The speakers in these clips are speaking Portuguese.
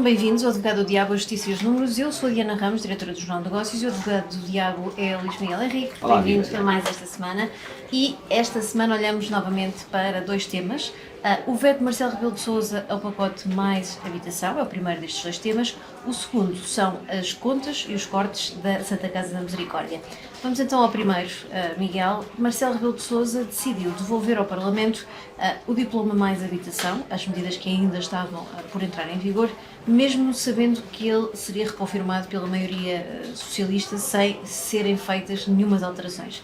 bem-vindos ao Advogado do Diabo, a Justiça e os Números. Eu sou a Diana Ramos, diretora do Jornal de Negócios, e o Advogado do Diabo é o Luís Miguel Henrique. Bem-vindos a mais esta semana. E esta semana olhamos novamente para dois temas. O veto de Marcelo Rebelo de Sousa ao pacote mais habitação é o primeiro destes dois temas. O segundo são as contas e os cortes da Santa Casa da Misericórdia. Vamos então ao primeiro, Miguel. Marcelo Rebelo de Sousa decidiu devolver ao Parlamento o diploma mais habitação, as medidas que ainda estavam por entrar em vigor, mesmo sabendo que ele seria reconfirmado pela maioria socialista sem serem feitas nenhumas alterações.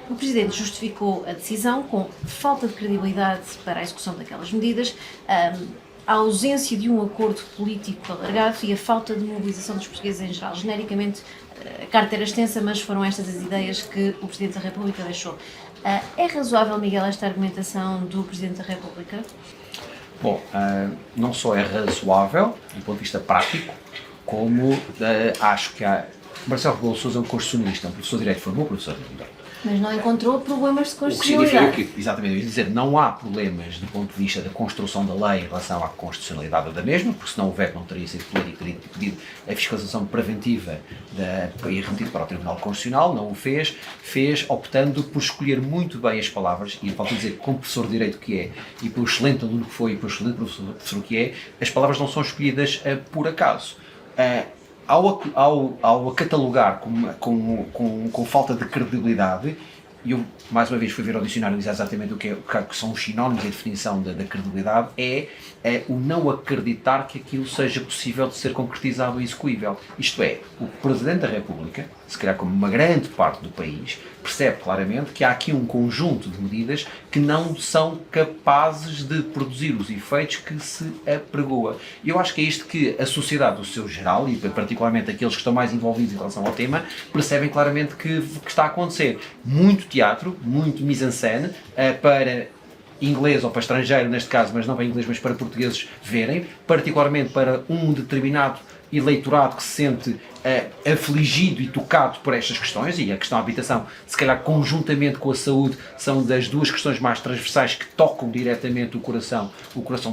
O Presidente justificou a decisão com falta de credibilidade para a execução daquelas medidas, a ausência de um acordo político alargado e a falta de mobilização dos portugueses em geral. Genericamente, a carta era extensa, mas foram estas as ideias que o Presidente da República deixou. É razoável, Miguel, esta argumentação do Presidente da República? Bom, não só é razoável, do ponto de vista prático, como acho que Marcelo Rebelo de Sousa é um constitucionalista, um professor de Direito, formou professor de Direito. Mas não encontrou problemas de O que constitucionalidade. significa que, exatamente, eu ia dizer, não há problemas do ponto de vista da construção da lei em relação à constitucionalidade da mesma, porque senão o veto não teria sido político, teria pedido a fiscalização preventiva e remetido para o Tribunal Constitucional, não o fez optando por escolher muito bem as palavras, e volto a dizer, como professor de Direito que é, e pelo excelente aluno que foi, e pelo excelente professor que é, as palavras não são escolhidas por acaso. Ao a catalogar com falta de credibilidade, eu mais uma vez fui ver ao dicionário e dizer exatamente o que são os sinónimos e a definição da credibilidade, é o não acreditar que aquilo seja possível de ser concretizado e execuível. Isto é, o Presidente da República, se calhar como uma grande parte do país, percebe claramente que há aqui um conjunto de medidas que não são capazes de produzir os efeitos que se apregoa. E eu acho que é isto que a sociedade do seu geral, e particularmente aqueles que estão mais envolvidos em relação ao tema, percebem claramente que está a acontecer. Muito teatro, muito mise-en-scène, para inglês ou para estrangeiro neste caso, mas não para inglês, mas para portugueses verem, particularmente para um determinado eleitorado que se sente afligido e tocado por estas questões, e a questão da habitação, se calhar conjuntamente com a saúde, são das duas questões mais transversais que tocam diretamente o coração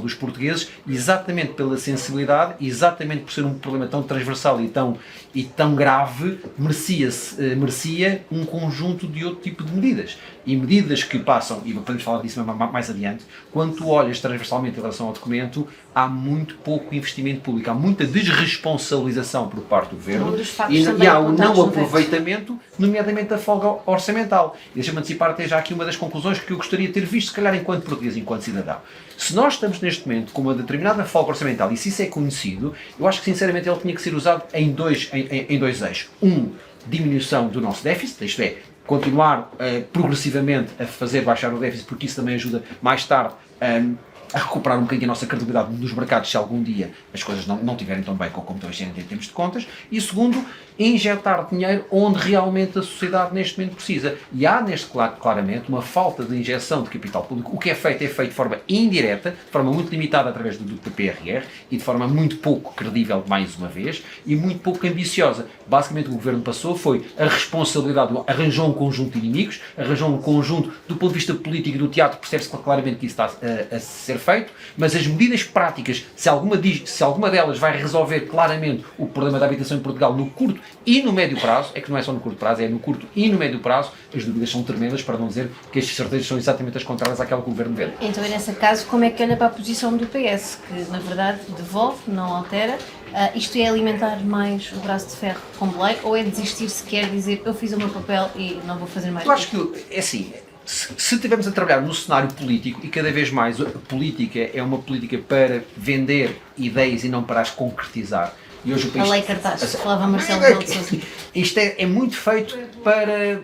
dos portugueses, exatamente pela sensibilidade, exatamente por ser um problema tão transversal e tão grave, merecia um conjunto de outro tipo de medidas. E medidas que passam, e podemos falar disso mais adiante, quando tu olhas transversalmente em relação ao documento, há muito pouco investimento público, há muita desresponsabilização por parte do Governo e há um não aproveitamento, nomeadamente da folga orçamental. E deixa-me antecipar até já aqui uma das conclusões que eu gostaria de ter visto, se calhar enquanto português, enquanto cidadão. Se nós estamos neste momento com uma determinada folga orçamental, e se isso é conhecido, eu acho que sinceramente ele tinha que ser usado em dois eixos. Diminuição do nosso déficit, isto é, continuar progressivamente a fazer baixar o déficit, porque isso também ajuda mais tarde a recuperar um bocadinho a nossa credibilidade nos mercados se algum dia as coisas não estiverem tão bem como estão em termos de contas. E segundo, injetar dinheiro onde realmente a sociedade neste momento precisa. E há claramente uma falta de injeção de capital público. O que é feito de forma indireta, de forma muito limitada através do PRR e de forma muito pouco credível, mais uma vez, e muito pouco ambiciosa. Basicamente o que o Governo passou foi a responsabilidade, arranjou um conjunto de inimigos, arranjou um conjunto, do ponto de vista político e do teatro, percebe-se claramente que isso está a ser feito, mas as medidas práticas, se alguma delas vai resolver claramente o problema da habitação em Portugal no curto e no médio prazo, é que não é só no curto prazo, é no curto e no médio prazo, as dúvidas são tremendas, para não dizer que as certezas são exatamente as contrárias àquela que o Governo vê. Então, nesse caso, como é que olha para a posição do PS, que na verdade devolve, não altera? Isto é alimentar mais o braço de ferro com lei, ou é desistir se quer dizer eu fiz o meu papel e não vou fazer mais? Eu acho que, é assim, se estivermos a trabalhar no cenário político, e cada vez mais a política é uma política para vender ideias e não para as concretizar. E hoje o país, a lei cartaz, falava Marcelo Rebelo de Sousa. Isto é muito feito para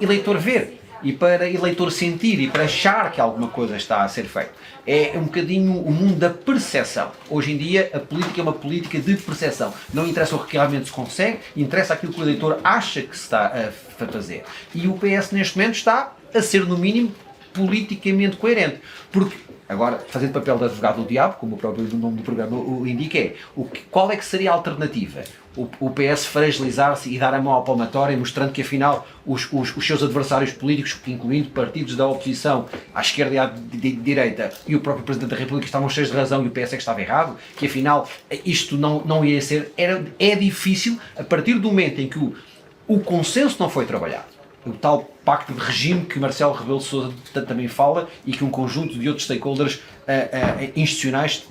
eleitor ver e para eleitor sentir e para achar que alguma coisa está a ser feita. É um bocadinho o mundo da percepção. Hoje em dia a política é uma política de percepção. Não interessa o que realmente se consegue, interessa aquilo que o eleitor acha que se está a fazer. E o PS neste momento está a ser no mínimo politicamente coerente. Porque Agora, fazendo papel de advogado do diabo, como o próprio nome do programa o indica, qual é que seria a alternativa? O PS fragilizar-se e dar a mão à palmatória, mostrando que afinal os seus adversários políticos, incluindo partidos da oposição, à esquerda e à direita, e o próprio Presidente da República estavam cheios de razão e o PS é que estava errado, que afinal isto não ia ser... É difícil, a partir do momento em que o consenso não foi trabalhado, o tal pacto de regime que Marcelo Rebelo de Sousa também fala e que um conjunto de outros stakeholders institucionais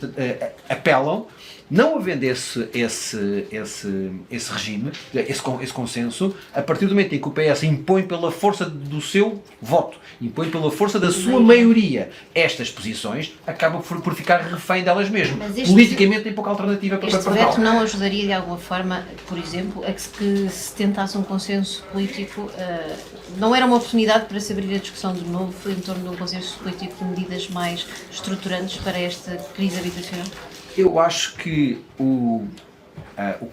apelam, não havendo esse regime, esse consenso, a partir do momento em que o PS impõe pela força do seu voto, impõe pela força da sua maioria estas posições, acaba por ficar refém delas mesmas. Politicamente tem pouca alternativa para este veto não ajudaria de alguma forma, por exemplo, a que se tentasse um consenso político, não era uma oportunidade para se abrir a discussão de novo em torno de um consenso político de medidas mais estruturantes para esta crise habitacional? Eu acho que o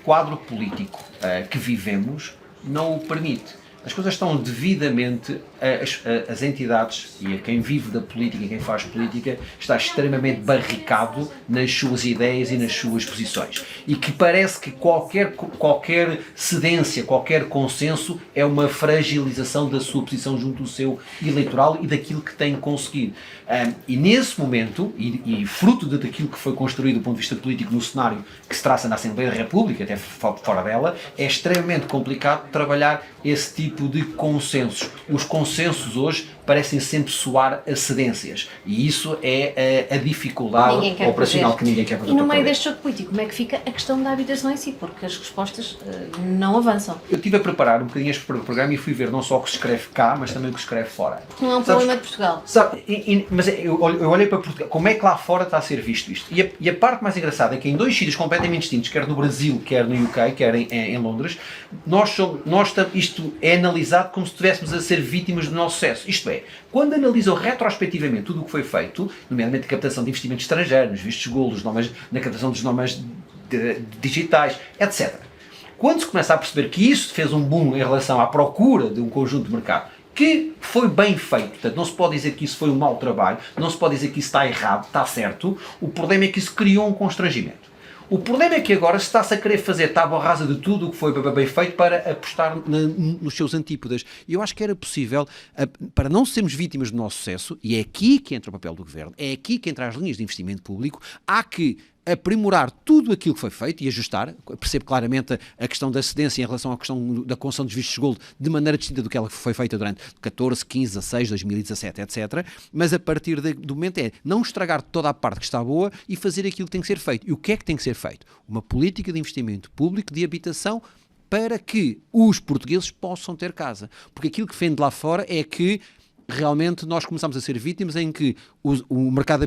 quadro político que vivemos não o permite. As coisas estão devidamente, as entidades e a quem vive da política e quem faz política está extremamente barricado nas suas ideias e nas suas posições. E que parece que qualquer cedência, qualquer consenso é uma fragilização da sua posição junto do seu eleitoral e daquilo que tem conseguido. E nesse momento, e fruto daquilo que foi construído do ponto de vista político no cenário que se traça na Assembleia da República, até fora dela, é extremamente complicado trabalhar esse tipo de consensos. Os consensos hoje parecem sempre soar a cedências e isso é a dificuldade operacional que ninguém quer fazer. E no meio deste jogo político, como é que fica a questão da habitação em si? Porque as respostas não avançam. Eu estive a preparar um bocadinho este programa e fui ver não só o que se escreve cá, mas também o que se escreve fora. Não é um problema de Portugal. Mas eu olhei para Portugal, como é que lá fora está a ser visto isto? E a parte mais engraçada é que em dois sítios completamente distintos, quer no Brasil, quer no UK, quer em Londres, isto é analisado como se estivéssemos a ser vítimas do nosso sucesso. Isto é, quando analisam retrospectivamente tudo o que foi feito, nomeadamente a captação de investimentos estrangeiros, nos vistos golos, na captação dos nomes digitais, etc. Quando se começa a perceber que isso fez um boom em relação à procura de um conjunto de mercado que foi bem feito, portanto não se pode dizer que isso foi um mau trabalho, não se pode dizer que isso está errado, está certo, o problema é que isso criou um constrangimento. O problema é que agora se está-se a querer fazer tábua rasa de tudo o que foi bem feito para apostar nos seus antípodas. E eu acho que era possível, para não sermos vítimas do nosso sucesso, e é aqui que entra o papel do Governo, é aqui que entra as linhas de investimento público, há que aprimorar tudo aquilo que foi feito e ajustar. Percebo claramente a questão da cedência em relação à questão da concessão dos vistos de gold de maneira distinta do que ela foi feita durante 14, 15, 16, 2017, etc. Mas a partir do momento é não estragar toda a parte que está boa e fazer aquilo que tem que ser feito. E o que é que tem que ser feito? Uma política de investimento público de habitação para que os portugueses possam ter casa. Porque aquilo que vem de lá fora é que realmente nós começamos a ser vítimas em que o mercado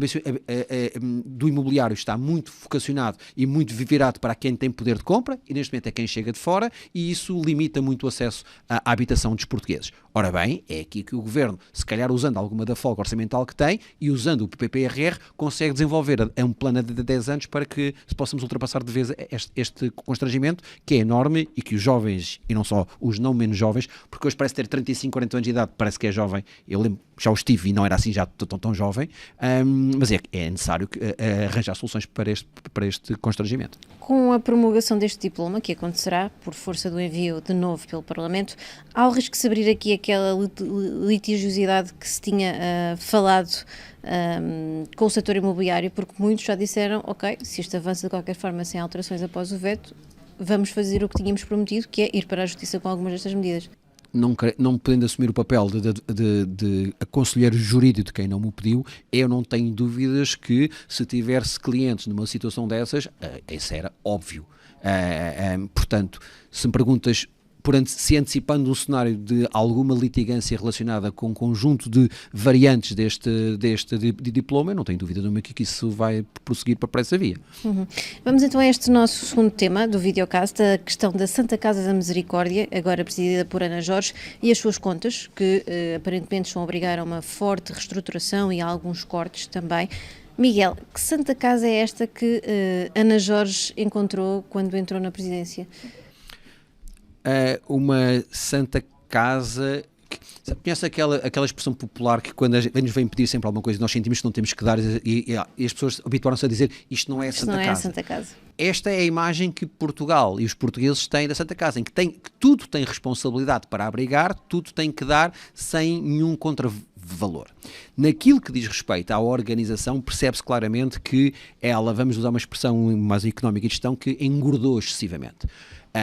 do imobiliário está muito focacionado e muito virado para quem tem poder de compra e neste momento é quem chega de fora e isso limita muito o acesso à habitação dos portugueses. Ora bem, é aqui que o Governo, se calhar usando alguma da folga orçamental que tem e usando o PPRR, consegue desenvolver um plano de 10 anos para que possamos ultrapassar de vez este constrangimento que é enorme e que os jovens, e não só os não menos jovens, porque hoje parece ter 35, 40 anos de idade, parece que é jovem, eu lembro, já o estive e não era assim já tão jovem, mas é necessário arranjar soluções para este constrangimento. Com a promulgação deste diploma, que acontecerá por força do envio de novo pelo Parlamento, há o risco de se abrir aqui aquela litigiosidade que se tinha falado com o setor imobiliário, porque muitos já disseram, ok, se isto avança de qualquer forma sem alterações após o veto, vamos fazer o que tínhamos prometido, que é ir para a Justiça com algumas destas medidas. Não podendo assumir o papel de conselheiro jurídico de quem não me pediu, eu não tenho dúvidas que se tivesse clientes numa situação dessas, isso era óbvio. Portanto, se me perguntas se antecipando um cenário de alguma litigância relacionada com um conjunto de variantes deste diploma, eu não tenho dúvida nenhuma que isso vai prosseguir para essa via. Vamos então a este nosso segundo tema do videocast, a questão da Santa Casa da Misericórdia, agora presidida por Ana Jorge, e as suas contas, que aparentemente estão a obrigar a uma forte reestruturação e a alguns cortes também. Miguel, que Santa Casa é esta que Ana Jorge encontrou quando entrou na presidência? Uma Santa Casa, Conhece aquela expressão popular que quando nos vem pedir sempre alguma coisa nós sentimos que não temos que dar e as pessoas habituaram-se a dizer isto não é Isto Santa não é a Casa. Santa Casa. Esta é a imagem que Portugal e os portugueses têm da Santa Casa, em que tudo tem responsabilidade para abrigar, tudo tem que dar sem nenhum contravalor. Naquilo que diz respeito à organização, percebe-se claramente que ela, vamos usar uma expressão mais económica de gestão, que engordou excessivamente.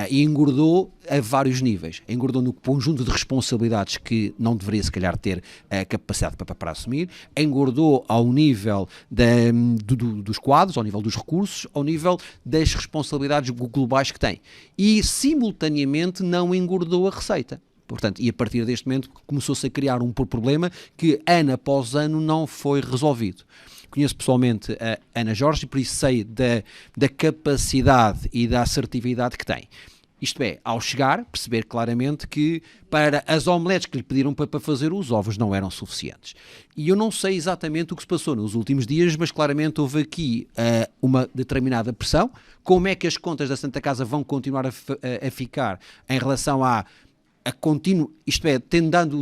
E engordou a vários níveis. Engordou no conjunto de responsabilidades que não deveria, se calhar, ter a capacidade para assumir. Engordou ao nível dos quadros, ao nível dos recursos, ao nível das responsabilidades globais que tem. E, simultaneamente, não engordou a receita. Portanto, e a partir deste momento começou-se a criar um problema que, ano após ano, não foi resolvido. Conheço pessoalmente a Ana Jorge e por isso sei da capacidade e da assertividade que tem. Isto é, ao chegar, perceber claramente que para as omeletes que lhe pediram para fazer, os ovos não eram suficientes. E eu não sei exatamente o que se passou nos últimos dias, mas claramente houve aqui uma determinada pressão. Como é que as contas da Santa Casa vão continuar a ficar em relação a contínuo, isto é, ter dado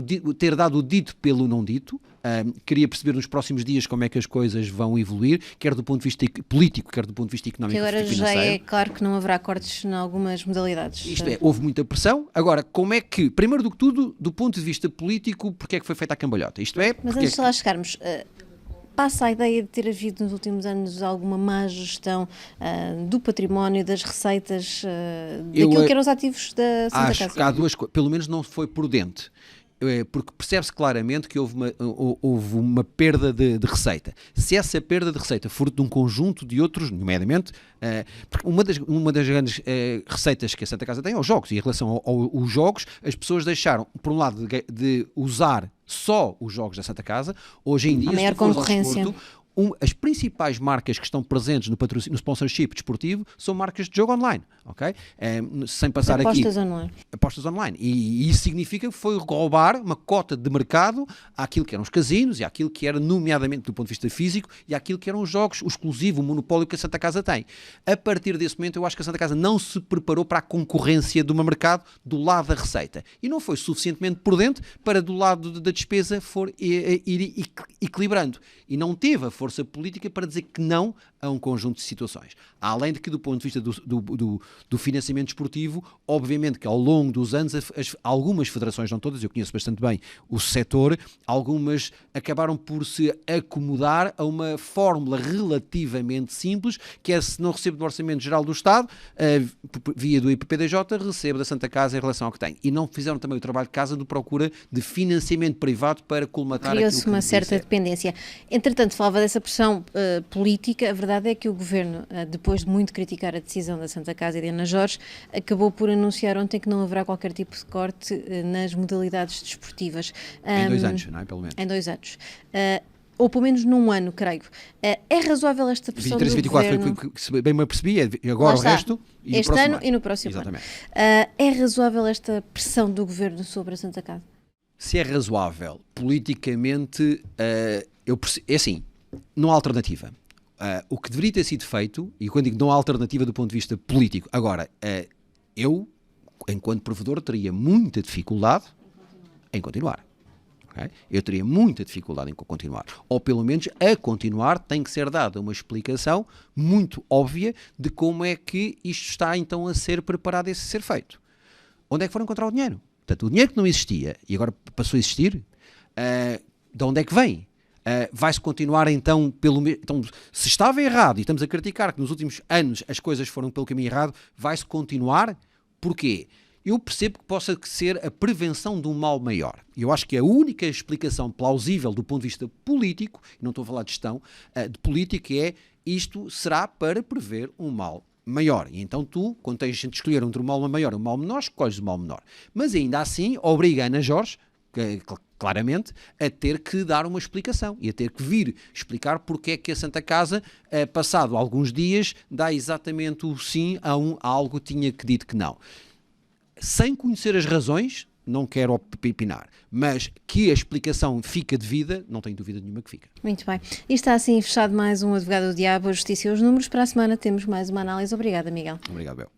o dito pelo não dito. Queria perceber nos próximos dias como é que as coisas vão evoluir, quer do ponto de vista político, quer do ponto de vista económico e financeiro. Que agora já é claro que não haverá cortes em algumas modalidades. Isto é, houve muita pressão. Agora, como é que, primeiro do que tudo, do ponto de vista político, porque é que foi feita a cambalhota? Isto é, mas antes de lá chegarmos, passa a ideia de ter havido nos últimos anos alguma má gestão do património, das receitas, daquilo que eram os ativos da Santa Casa? Acho que há duas coisas, pelo menos não foi prudente. Porque percebe-se claramente que houve uma perda de receita. Se essa perda de receita for de um conjunto de outros, nomeadamente, porque uma das grandes receitas que a Santa Casa tem é os jogos, e em relação aos jogos, as pessoas deixaram, por um lado, de usar só os jogos da Sem Casa. Hoje em dia, a maior concorrência. As principais marcas que estão presentes no sponsorship desportivo são marcas de jogo online, ok? Sem passar apostas aqui... online. Apostas online. E isso significa que foi roubar uma cota de mercado àquilo que eram os casinos e àquilo que era, nomeadamente do ponto de vista físico, e àquilo que eram os jogos, o exclusivo, o monopólio que a Santa Casa tem. A partir desse momento, eu acho que a Santa Casa não se preparou para a concorrência do mercado do lado da receita. E não foi suficientemente prudente para, do lado da despesa, ir equilibrando. E não teve a força política para dizer que não a um conjunto de situações. Além de que, do ponto de vista do financiamento desportivo, obviamente que ao longo dos anos algumas federações, não todas, eu conheço bastante bem o setor, algumas acabaram por se acomodar a uma fórmula relativamente simples, que é: se não recebo do Orçamento Geral do Estado, via do IPPDJ, recebo da Santa Casa em relação ao que tem. E não fizeram também o trabalho de casa de procura de financiamento privado para colmatar aquilo que criou-se uma certa dependência. Entretanto, falava dessa pressão política. A verdade é que o Governo, depois de muito criticar a decisão da Santa Casa e de Ana Jorge, acabou por anunciar ontem que não haverá qualquer tipo de corte nas modalidades desportivas. Em 2 anos, não é? Pelo menos. Em 2 anos. Ou pelo menos num ano, creio. É razoável esta pressão 23, do 24 Governo? Foi bem me apercebi, agora o resto... E este ano e no próximo Exatamente. ano. É razoável esta pressão do Governo sobre a Santa Casa? Se é razoável, politicamente, é assim, não há alternativa. O que deveria ter sido feito, e quando digo não há alternativa do ponto de vista político, agora, eu, enquanto provedor, teria muita dificuldade em continuar. Okay? Eu teria muita dificuldade em continuar. Ou pelo menos a continuar tem que ser dada uma explicação muito óbvia de como é que isto está então a ser preparado e a ser feito. Onde é que foram encontrar o dinheiro? Portanto, o dinheiro que não existia e agora passou a existir, de onde é que vem? Vai-se continuar então então, se estava errado e estamos a criticar que nos últimos anos as coisas foram pelo caminho errado, vai-se continuar? Porquê? Eu percebo que possa ser a prevenção de um mal maior. Eu acho que a única explicação plausível do ponto de vista político, não estou a falar de gestão, de política, é isto será para prever um mal maior. E então tu, quando tens de escolher entre um mal maior e um mal menor, escolhes o mal menor. Mas ainda assim, obriga a Ana Jorge, claramente, a ter que dar uma explicação e a ter que vir explicar porque é que a Santa Casa, passado alguns dias, dá exatamente o sim a algo que tinha que dito que não. Sem conhecer as razões, não quero opinar, mas que a explicação fica devida, não tenho dúvida nenhuma que fica. Muito bem. E está assim fechado mais um Advogado do Diabo, a Justiça e os Números. Para a semana temos mais uma análise. Obrigada, Miguel. Obrigado, Bel.